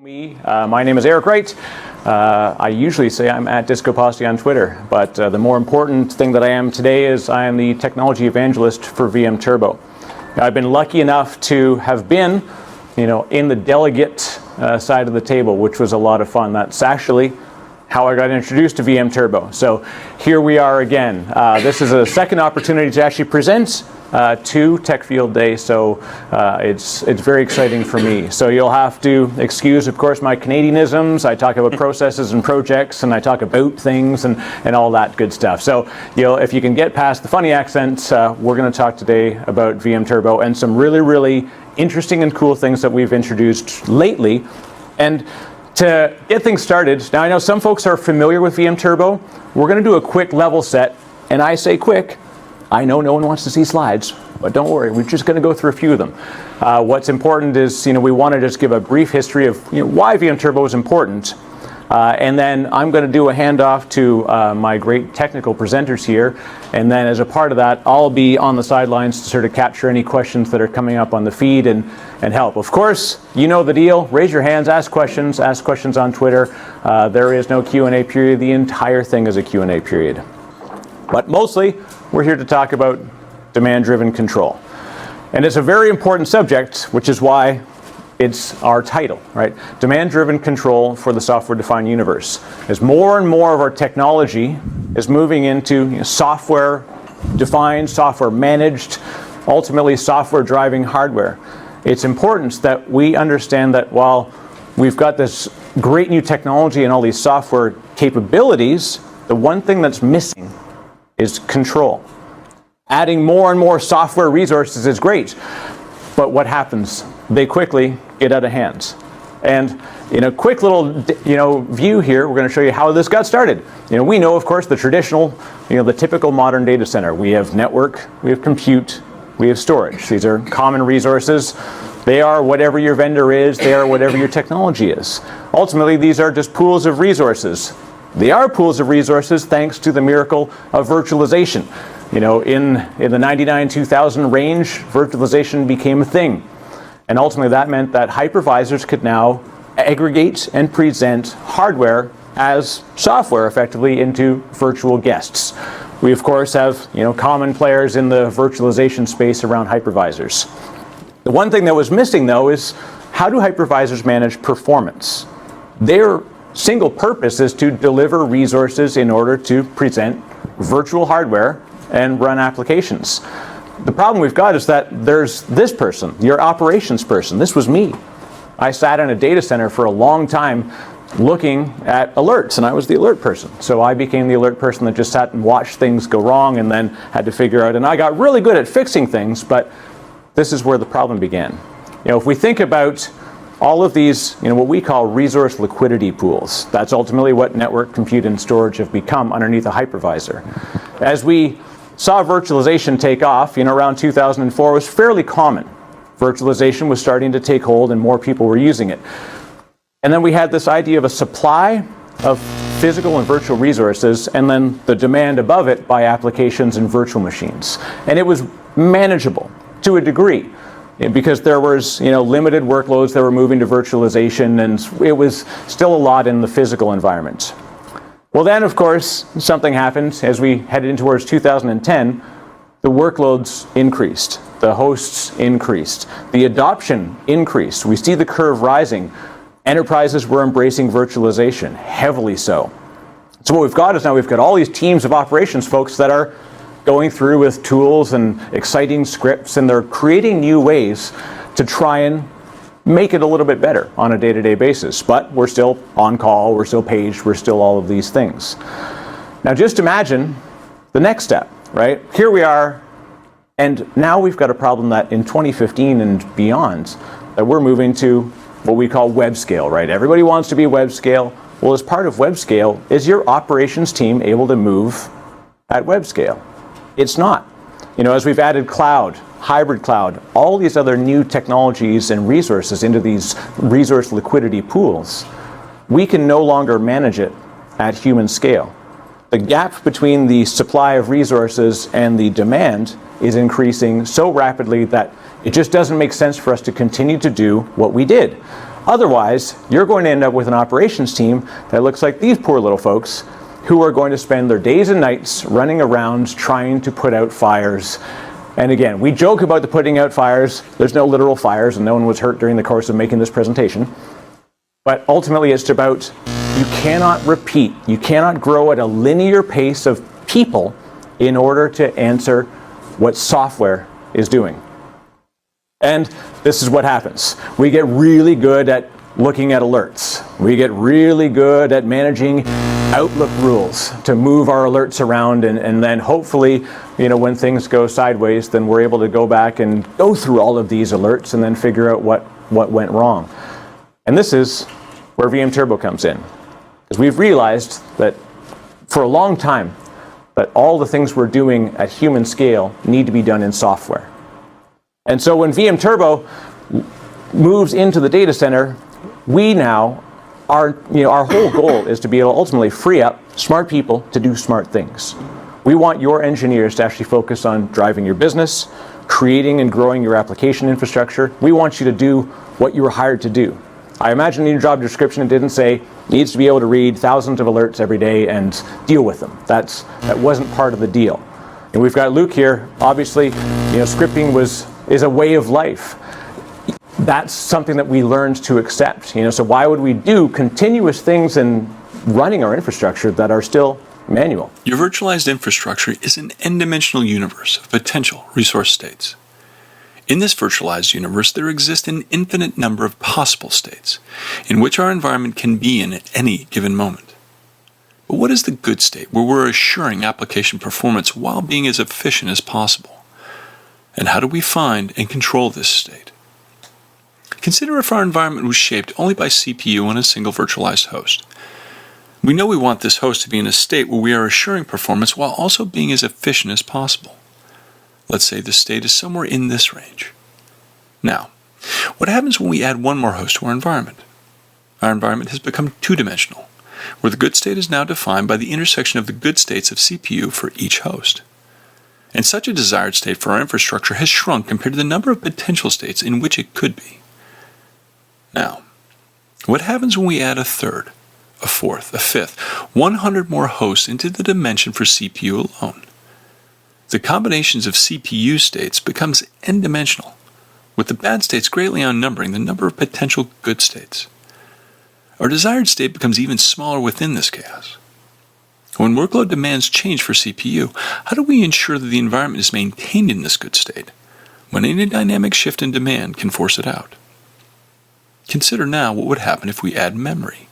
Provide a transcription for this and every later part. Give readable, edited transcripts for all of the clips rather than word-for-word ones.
My name is Eric Wright. I usually say I'm at Disco Posse on Twitter, but the more important thing that I am today is I am the technology evangelist for VMTurbo. I've been lucky enough to have been, in the delegate side of the table, which was a lot of fun. That's actually how I got introduced to VMTurbo. So here we are again. This is a second opportunity to actually present to Tech Field Day, so it's very exciting for me. So you'll have to excuse, of course, my Canadianisms. I talk about processes and projects, and I talk about things and all that good stuff. So if you can get past the funny accents, we're going to talk today about VMTurbo and some really interesting and cool things that we've introduced lately. And to get things started, now I know some folks are familiar with VMTurbo. We're going to do a quick level set, and I say quick. I know no one wants to see slides, but don't worry, we're just going to go through a few of them. What's important is, we want to just give a brief history of why VMTurbo is important. And then I'm going to do a handoff to my great technical presenters here. And then as a part of that, I'll be on the sidelines to sort of capture any questions that are coming up on the feed and help. Of course, you know the deal. Raise your hands, ask questions on Twitter. There is no Q&A period. The entire thing is a Q&A period. But mostly, we're here to talk about demand-driven control. And it's a very important subject, which is why it's our title, right? Demand-driven control for the software-defined universe. As more and more of our technology is moving into software-defined, software-managed, ultimately software-driving hardware, it's important that we understand that while we've got this great new technology and all these software capabilities, the one thing that's missing is control. Adding more and more software resources is great, but what happens? They quickly get out of hand. And in a quick little view here, we're going to show you how this got started. We know, of course, the traditional, the typical modern data center. We have network, we have compute, we have storage. These are common resources. They are whatever your vendor is, they are whatever your technology is. Ultimately, these are just pools of resources. They are pools of resources thanks to the miracle of virtualization. In the 99-2000 range, virtualization became a thing. And ultimately that meant that hypervisors could now aggregate and present hardware as software effectively into virtual guests. We of course have common players in the virtualization space around hypervisors. The one thing that was missing though is how do hypervisors manage performance? Their single purpose is to deliver resources in order to present virtual hardware and run applications. The problem we've got is that there's this person, your operations person. This was me. I sat in a data center for a long time looking at alerts, and I was the alert person. So I became the alert person that just sat and watched things go wrong and then had to figure out, and I got really good at fixing things, but this is where the problem began. If we think about all of these, what we call resource liquidity pools, that's ultimately what network, compute, and storage have become underneath a hypervisor. As we saw virtualization take off, around 2004, it was fairly common. Virtualization was starting to take hold and more people were using it. And then we had this idea of a supply of physical and virtual resources and then the demand above it by applications and virtual machines. And it was manageable to a degree because there was limited workloads that were moving to virtualization, and it was still a lot in the physical environment. Well then, of course, something happened as we headed in towards 2010. The workloads increased, the hosts increased, the adoption increased. We see the curve rising. Enterprises were embracing virtualization, heavily so. So what we've got is now we've got all these teams of operations folks that are going through with tools and exciting scripts, and they're creating new ways to try and make it a little bit better on a day-to-day basis. But we're still on call, we're still paged, we're still all of these things. Now just imagine the next step, right? Here we are, and now we've got a problem that in 2015 and beyond, that we're moving to what we call web scale, right? Everybody wants to be web scale. Well, as part of web scale, is your operations team able to move at web scale? It's not. As we've added cloud, hybrid cloud, all these other new technologies and resources into these resource liquidity pools, we can no longer manage it at human scale. The gap between the supply of resources and the demand is increasing so rapidly that it just doesn't make sense for us to continue to do what we did. Otherwise, you're going to end up with an operations team that looks like these poor little folks who are going to spend their days and nights running around trying to put out fires. And again, we joke about the putting out fires. There's no literal fires, and no one was hurt during the course of making this presentation. But ultimately, it's about you cannot repeat, you cannot grow at a linear pace of people in order to answer what software is doing. And this is what happens. We get really good at looking at alerts. We get really good at managing Outlook rules to move our alerts around, and then hopefully, when things go sideways, then we're able to go back and go through all of these alerts and then figure out what went wrong. And this is where VMTurbo comes in. Because we've realized that for a long time, that all the things we're doing at human scale need to be done in software. And so when VMTurbo moves into the data center, we now our whole goal is to be able to ultimately free up smart people to do smart things. We want your engineers to actually focus on driving your business, creating and growing your application infrastructure. We want you to do what you were hired to do. I imagine in your job description it didn't say needs to be able to read thousands of alerts every day and deal with them. That wasn't part of the deal. And we've got Luke here. Obviously, scripting is a way of life. That's something that we learned to accept. So why would we do continuous things in running our infrastructure that are still manual? Your virtualized infrastructure is an n-dimensional universe of potential resource states. In this virtualized universe, there exist an infinite number of possible states in which our environment can be in at any given moment. But what is the good state where we're assuring application performance while being as efficient as possible? And how do we find and control this state? Consider if our environment was shaped only by CPU on a single virtualized host. We know we want this host to be in a state where we are assuring performance while also being as efficient as possible. Let's say the state is somewhere in this range. Now, what happens when we add one more host to our environment? Our environment has become two-dimensional, where the good state is now defined by the intersection of the good states of CPU for each host. And such a desired state for our infrastructure has shrunk compared to the number of potential states in which it could be. Now, what happens when we add a third, a fourth, a fifth, 100 more hosts into the dimension for CPU alone? The combinations of CPU states becomes n-dimensional, with the bad states greatly outnumbering the number of potential good states. Our desired state becomes even smaller within this chaos. When workload demands change for CPU, how do we ensure that the environment is maintained in this good state, when any dynamic shift in demand can force it out? Consider now what would happen if we add memory.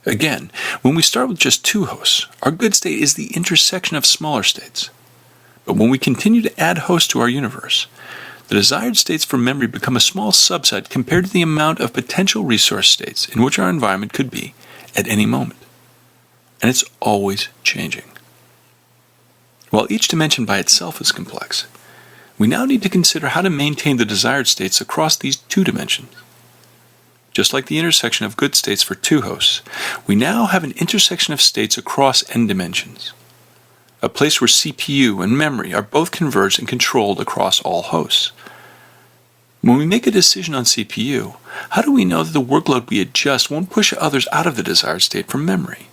Again, when we start with just two hosts, our good state is the intersection of smaller states. But when we continue to add hosts to our universe, the desired states for memory become a small subset compared to the amount of potential resource states in which our environment could be at any moment. And it's always changing. While each dimension by itself is complex, we now need to consider how to maintain the desired states across these two dimensions. Just like the intersection of good states for two hosts, we now have an intersection of states across n dimensions. A place where CPU and memory are both converged and controlled across all hosts. When we make a decision on CPU, how do we know that the workload we adjust won't push others out of the desired state for memory?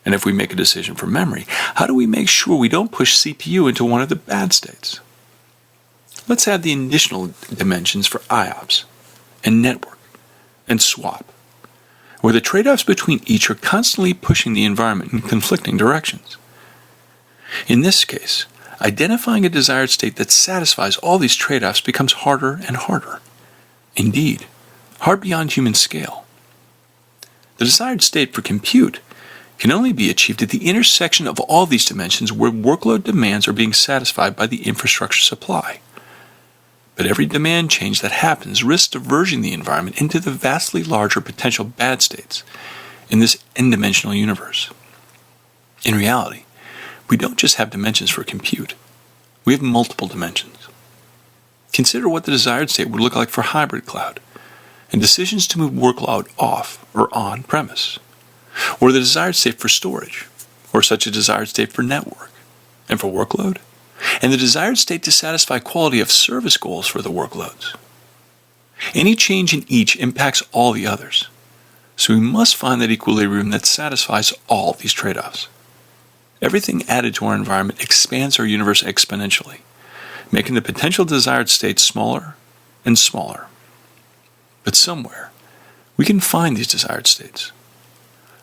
And if we make a decision for memory, how do we make sure we don't push CPU into one of the bad states? Let's add the additional dimensions for IOPS and network and swap, where the trade-offs between each are constantly pushing the environment in conflicting directions. In this case, identifying a desired state that satisfies all these trade-offs becomes harder and harder. Indeed, hard beyond human scale. The desired state for compute can only be achieved at the intersection of all these dimensions where workload demands are being satisfied by the infrastructure supply. But every demand change that happens risks diverging the environment into the vastly larger potential bad states in this n-dimensional universe. In reality, we don't just have dimensions for compute. We have multiple dimensions. Consider what the desired state would look like for hybrid cloud, and decisions to move workload off or on premise, or the desired state for storage, or such a desired state for network, and for workload, and the desired state to satisfy quality of service goals for the workloads. Any change in each impacts all the others. So we must find that equilibrium that satisfies all these trade-offs. Everything added to our environment expands our universe exponentially, making the potential desired state smaller and smaller. But somewhere, we can find these desired states.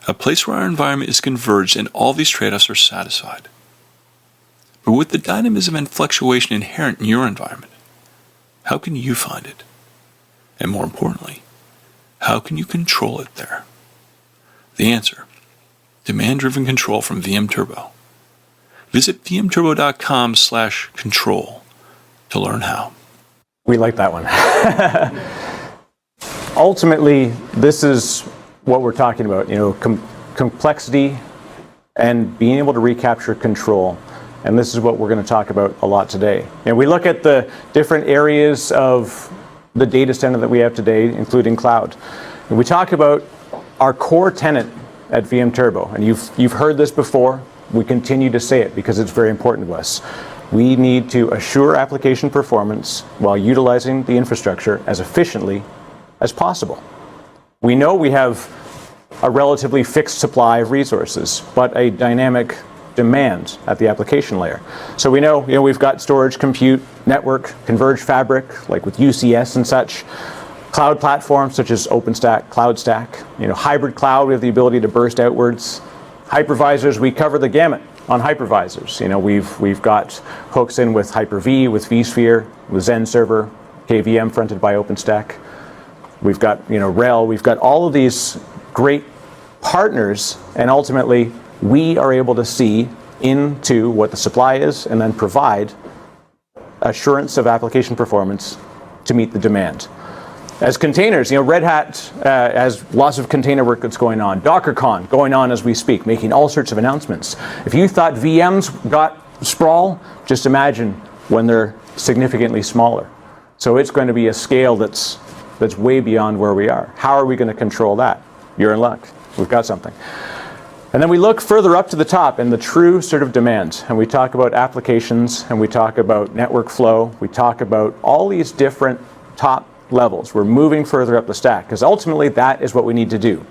A place where our environment is converged and all these trade-offs are satisfied. But with the dynamism and fluctuation inherent in your environment, how can you find it? And more importantly, how can you control it there? The answer: demand-driven control from VMTurbo. Visit vmturbo.com/control to learn how. We like that one. Ultimately, this is what we're talking about, complexity and being able to recapture control. And this is what we're going to talk about a lot today. And we look at the different areas of the data center that we have today, including cloud. And we talk about our core tenet at VMTurbo. And you've heard this before. We continue to say it because it's very important to us. We need to assure application performance while utilizing the infrastructure as efficiently as possible. We know we have a relatively fixed supply of resources, but a dynamic demand at the application layer. So we know, we've got storage, compute, network, converged fabric, like with UCS and such, cloud platforms such as OpenStack, CloudStack, hybrid cloud, we have the ability to burst outwards. Hypervisors, we cover the gamut on hypervisors. We've got hooks in with Hyper-V, with vSphere, with Zen Server, KVM fronted by OpenStack. We've got, RHEL, we've got all of these great partners, and ultimately we are able to see into what the supply is and then provide assurance of application performance to meet the demand. As containers, Red Hat has lots of container work that's going on. DockerCon going on as we speak, making all sorts of announcements. If you thought VMs got sprawl, just imagine when they're significantly smaller. So it's going to be a scale that's way beyond where we are. How are we going to control that? You're in luck. We've got something. And then we look further up to the top in the true sort of demand, and we talk about applications, and we talk about network flow, we talk about all these different top levels. We're moving further up the stack, because ultimately that is what we need to do.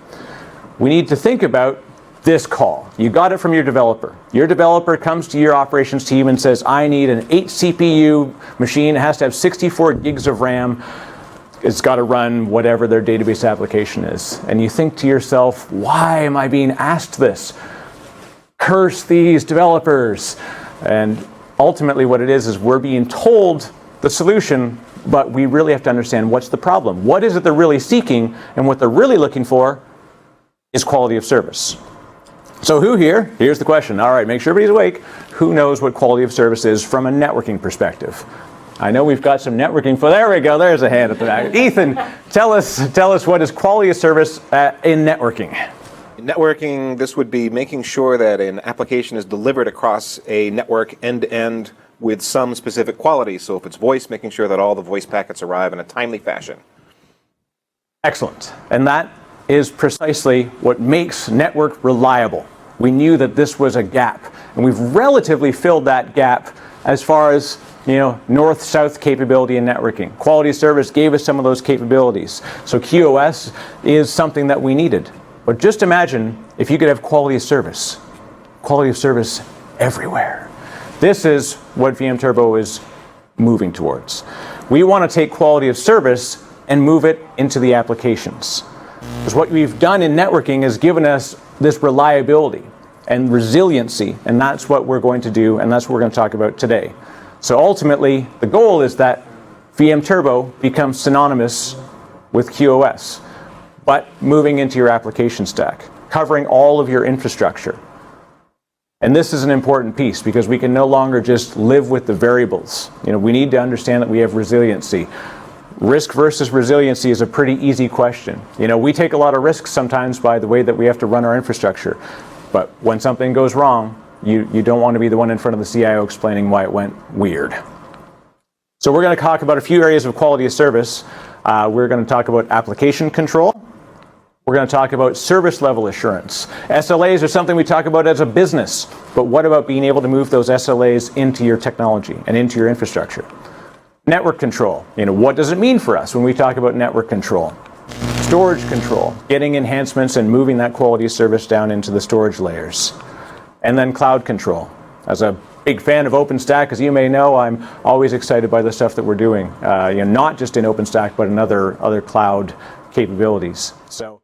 We need to think about this call. You got it from your developer. Your developer comes to your operations team and says, I need an 8 CPU machine, it has to have 64 gigs of RAM, it's got to run whatever their database application is. And you think to yourself, why am I being asked this? Curse these developers. And ultimately what it is we're being told the solution, but we really have to understand what's the problem. What is it they're really seeking? And what they're really looking for is quality of service. So here's the question. All right, make sure everybody's awake. Who knows what quality of service is from a networking perspective? I know we've got some networking for, there we go, there's a hand at the back. Ethan, tell us what is quality of service in networking? In networking, this would be making sure that an application is delivered across a network end-to-end with some specific quality. So if it's voice, making sure that all the voice packets arrive in a timely fashion. Excellent. And that is precisely what makes network reliable. We knew that this was a gap, and we've relatively filled that gap as far as north-south capability in networking. Quality of service gave us some of those capabilities. So QoS is something that we needed. But just imagine if you could have quality of service everywhere. This is what VMTurbo is moving towards. We want to take quality of service and move it into the applications. Because what we've done in networking has given us this reliability and resiliency, and that's what we're going to do, and that's what we're going to talk about today. So ultimately, the goal is that VMTurbo becomes synonymous with QoS, but moving into your application stack, covering all of your infrastructure. And this is an important piece because we can no longer just live with the variables. We need to understand that we have resiliency. Risk versus resiliency is a pretty easy question. We take a lot of risks sometimes by the way that we have to run our infrastructure. But when something goes wrong, you don't want to be the one in front of the CIO explaining why it went weird. So we're going to talk about a few areas of quality of service. We're going to talk about application control. We're going to talk about service level assurance. SLAs are something we talk about as a business, but what about being able to move those SLAs into your technology and into your infrastructure? Network control. What does it mean for us when we talk about network control? Storage control, getting enhancements and moving that quality of service down into the storage layers. And then cloud control. As a big fan of OpenStack, as you may know, I'm always excited by the stuff that we're doing, not just in OpenStack, but in other cloud capabilities. So.